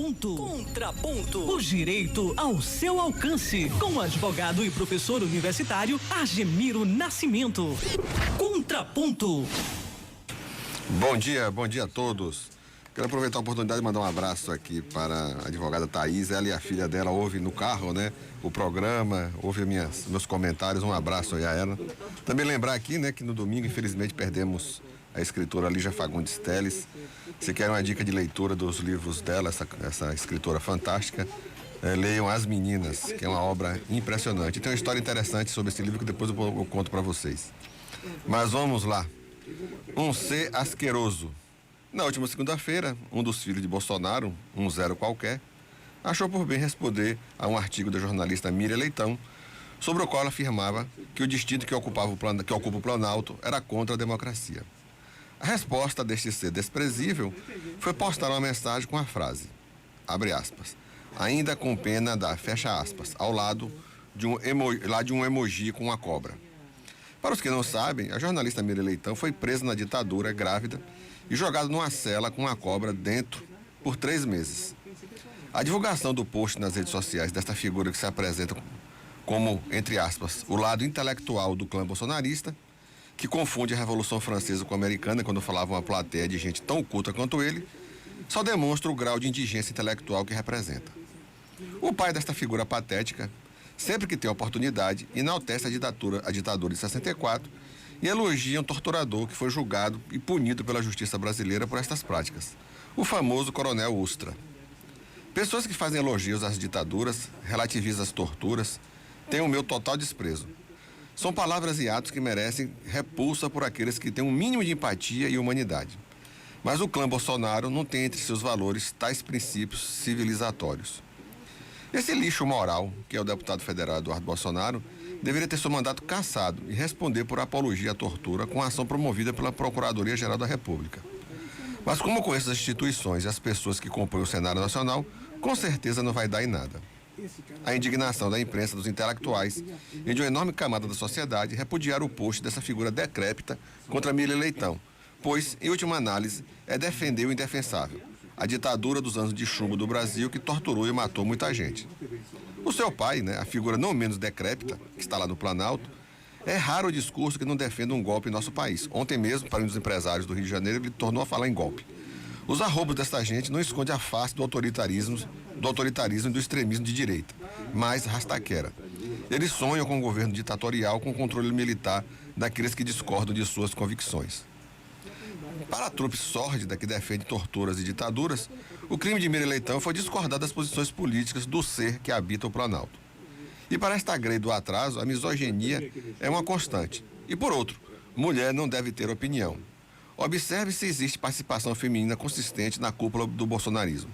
Contraponto. Contraponto. O direito ao seu alcance. Com o advogado e professor universitário Argemiro Nascimento. Contraponto. Bom dia a todos. Quero aproveitar a oportunidade de mandar um abraço aqui para a advogada Thaís. Ela e a filha dela ouvem no carro, né? O programa, ouve meus comentários. Um abraço aí a ela. Também lembrar aqui, né, que no domingo, infelizmente, perdemos a escritora Lígia Fagundes Telles. Se quer uma dica de leitura dos livros dela, essa escritora fantástica, leiam As Meninas, que é uma obra impressionante. Tem uma história interessante sobre esse livro que depois eu conto para vocês. Mas vamos lá. Um ser asqueroso. Na última segunda-feira, um dos filhos de Bolsonaro, um zero qualquer, achou por bem responder a um artigo da jornalista Miriam Leitão, sobre o qual ela afirmava que o distrito que ocupa o Planalto era contra a democracia. A resposta deste ser desprezível foi postar uma mensagem com a frase, abre aspas, ainda com pena da, fecha aspas, ao lado de um emoji com uma cobra. Para os que não sabem, a jornalista Miriam Leitão foi presa na ditadura, grávida, e jogada numa cela com uma cobra dentro por 3 meses. A divulgação do post nas redes sociais desta figura que se apresenta como, entre aspas, o lado intelectual do clã bolsonarista, que confunde a Revolução Francesa com a americana quando falava uma plateia de gente tão culta quanto ele, só demonstra o grau de indigência intelectual que representa. O pai desta figura patética, sempre que tem oportunidade, enaltece a ditadura de 64 e elogia um torturador que foi julgado e punido pela justiça brasileira por estas práticas, o famoso Coronel Ustra. Pessoas que fazem elogios às ditaduras, relativizam as torturas, têm o meu total desprezo. São palavras e atos que merecem repulsa por aqueles que têm um mínimo de empatia e humanidade. Mas o clã Bolsonaro não tem entre seus valores tais princípios civilizatórios. Esse lixo moral, que é o deputado federal Eduardo Bolsonaro, deveria ter seu mandato cassado e responder por apologia à tortura com a ação promovida pela Procuradoria-Geral da República. Mas como com essas instituições e as pessoas que compõem o cenário nacional, com certeza não vai dar em nada. A indignação da imprensa, dos intelectuais e de uma enorme camada da sociedade repudiar o post dessa figura decrépita contra Miriam Leitão, pois, em última análise, é defender o indefensável, a ditadura dos anos de chumbo do Brasil que torturou e matou muita gente. O seu pai, né, a figura não menos decrépita, que está lá no Planalto, é raro o discurso que não defenda um golpe em nosso país. Ontem mesmo, para um dos empresários do Rio de Janeiro, ele tornou a falar em golpe. Os arrobos desta gente não escondem a face do autoritarismo e do extremismo de direita, mas rastaquera. Eles sonham com um governo ditatorial com controle militar daqueles que discordam de suas convicções. Para a trupe sórdida que defende torturas e ditaduras, o crime de Miriam Leitão foi discordar das posições políticas do ser que habita o Planalto. E para esta grei do atraso, a misoginia é uma constante. E por outro, mulher não deve ter opinião. Observe se existe participação feminina consistente na cúpula do bolsonarismo.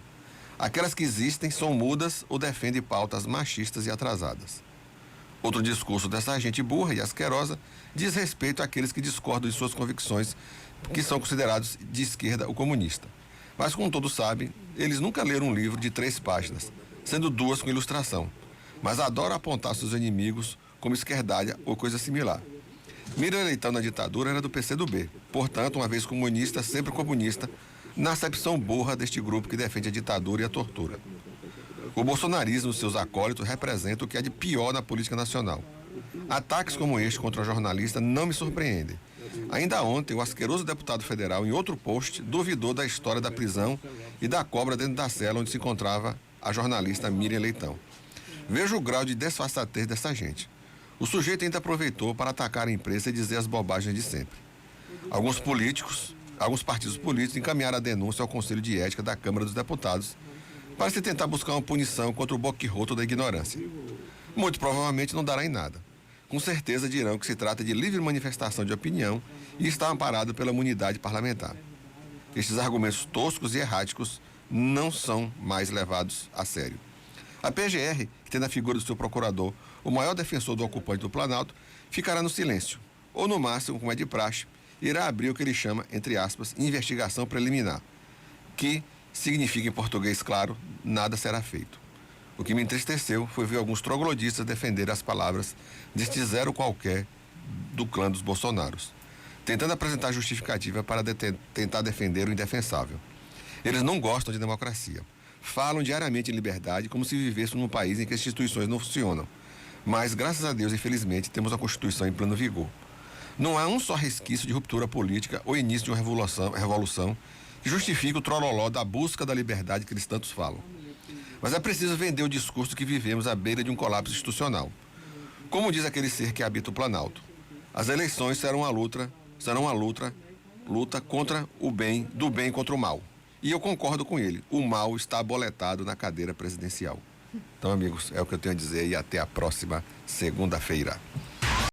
Aquelas que existem são mudas ou defendem pautas machistas e atrasadas. Outro discurso dessa gente burra e asquerosa diz respeito àqueles que discordam de suas convicções, que são considerados de esquerda ou comunista. Mas, como todos sabem, eles nunca leram um livro de 3 páginas, sendo 2 com ilustração, mas adoram apontar seus inimigos como esquerdalha ou coisa similar. Miriam Leitão na ditadura era do PCdoB, portanto, uma vez comunista, sempre comunista, na acepção burra deste grupo que defende a ditadura e a tortura. O bolsonarismo e seus acólitos representam o que há de pior na política nacional. Ataques como este contra a jornalista não me surpreendem. Ainda ontem, o asqueroso deputado federal, em outro post, duvidou da história da prisão e da cobra dentro da cela onde se encontrava a jornalista Miriam Leitão. Veja o grau de desfaçatez dessa gente. O sujeito ainda aproveitou para atacar a imprensa e dizer as bobagens de sempre. Alguns partidos políticos encaminharam a denúncia ao Conselho de Ética da Câmara dos Deputados para se tentar buscar uma punição contra o boquirroto da ignorância. Muito provavelmente não dará em nada. Com certeza dirão que se trata de livre manifestação de opinião e está amparado pela imunidade parlamentar. Estes argumentos toscos e erráticos não são mais levados a sério. A PGR, que tem na figura do seu procurador o maior defensor do ocupante do Planalto, ficará no silêncio, ou no máximo, como é de praxe, irá abrir o que ele chama, entre aspas, investigação preliminar, que significa em português claro, nada será feito. O que me entristeceu foi ver alguns trogloditas defender as palavras deste zero qualquer do clã dos Bolsonaros, tentando apresentar justificativa para tentar defender o indefensável. Eles não gostam de democracia. falam diariamente em liberdade como se vivêssemos num país em que as instituições não funcionam. Mas, graças a Deus, infelizmente, temos a Constituição em pleno vigor. Não há um só resquício de ruptura política ou início de uma revolução que justifique o trololó da busca da liberdade que eles tantos falam. Mas é preciso vender o discurso que vivemos à beira de um colapso institucional. Como diz aquele ser que habita o Planalto, as eleições serão uma luta contra o bem, do bem contra o mal. E eu concordo com ele, o mal está aboletado na cadeira presidencial. Então, amigos, é o que eu tenho a dizer e até a próxima segunda-feira.